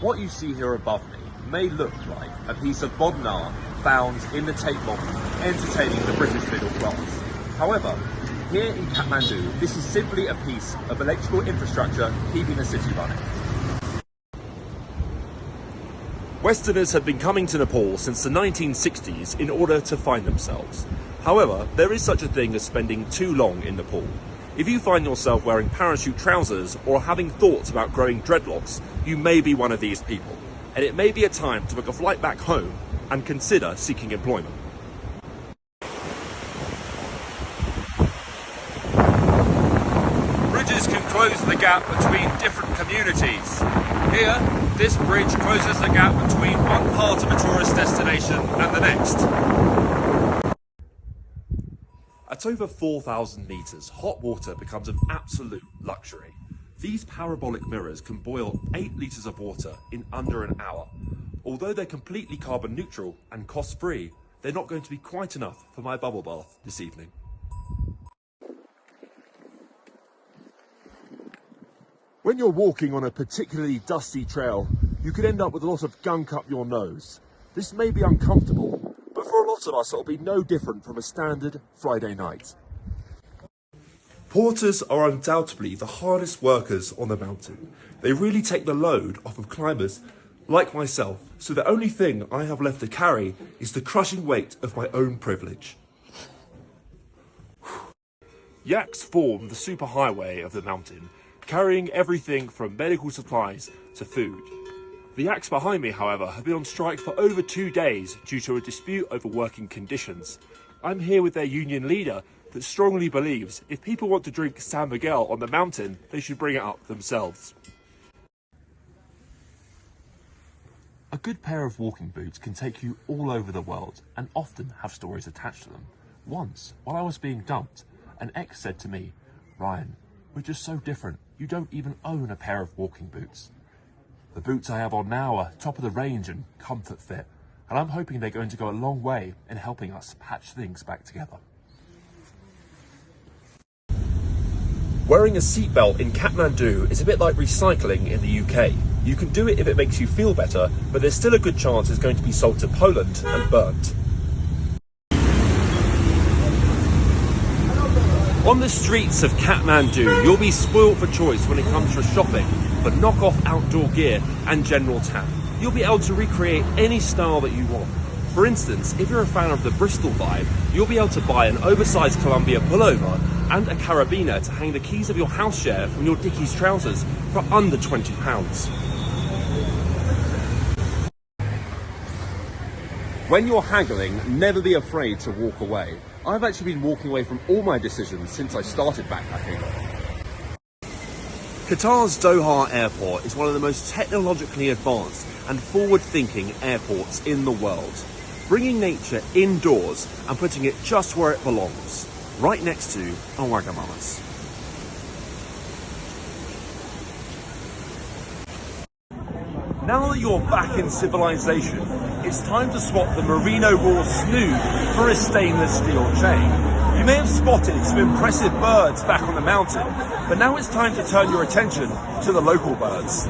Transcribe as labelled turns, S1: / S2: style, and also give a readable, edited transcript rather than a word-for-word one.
S1: What you see here above me may look like a piece of bodnar found in the Tate Modern, entertaining the British middle class. However, here in Kathmandu, this is simply a piece of electrical infrastructure keeping the city running. Westerners have been coming to Nepal since the 1960s in order to find themselves. However, there is such a thing as spending too long in Nepal. If you find yourself wearing parachute trousers or having thoughts about growing dreadlocks, you may be one of these people, and it may be a time to book a flight back home and consider seeking employment. Bridges can close the gap between different communities. Here, this bridge closes the gap between one part of a tourist destination and the next. At over 4,000 metres, hot water becomes an absolute luxury. These parabolic mirrors can boil 8 litres of water in under an hour. Although they're completely carbon neutral and cost-free, they're not going to be quite enough for my bubble bath this evening. When you're walking on a particularly dusty trail, you could end up with a lot of gunk up your nose. This may be uncomfortable, but for a lot of us it'll be no different from a standard Friday night. Porters are undoubtedly the hardest workers on the mountain. They really take the load off of climbers like myself, so the only thing I have left to carry is the crushing weight of my own privilege. Yaks form the superhighway of the mountain, carrying everything from medical supplies to food. The yaks behind me, however, have been on strike for over 2 days due to a dispute over working conditions. I'm here with their union leader that strongly believes if people want to drink San Miguel on the mountain, they should bring it up themselves. A good pair of walking boots can take you all over the world and often have stories attached to them. Once, while I was being dumped, an ex said to me, "Ryan, we're just so different. You don't even own a pair of walking boots." The boots I have on now are top of the range and comfort fit, and I'm hoping they're going to go a long way in helping us patch things back together. Wearing a seatbelt in Kathmandu is a bit like recycling in the UK. You can do it if it makes you feel better, but there's still a good chance it's going to be sold to Poland and burnt. On the streets of Kathmandu, you'll be spoilt for choice when it comes to shopping for knock-off outdoor gear and general tan. You'll be able to recreate any style that you want. For instance, if you're a fan of the Bristol vibe, you'll be able to buy an oversized Columbia pullover and a carabiner to hang the keys of your house share from your Dickies trousers for under £20. When you're haggling, never be afraid to walk away. I've actually been walking away from all my decisions since I started backpacking. Qatar's Doha Airport is one of the most technologically advanced and forward-thinking airports in the world, bringing nature indoors and putting it just where it belongs, right next to our Wagamamas. Now that you're back in civilization, it's time to swap the Merino Raw Snood for a stainless steel chain. You may have spotted some impressive birds back on the mountain, but now it's time to turn your attention to the local birds.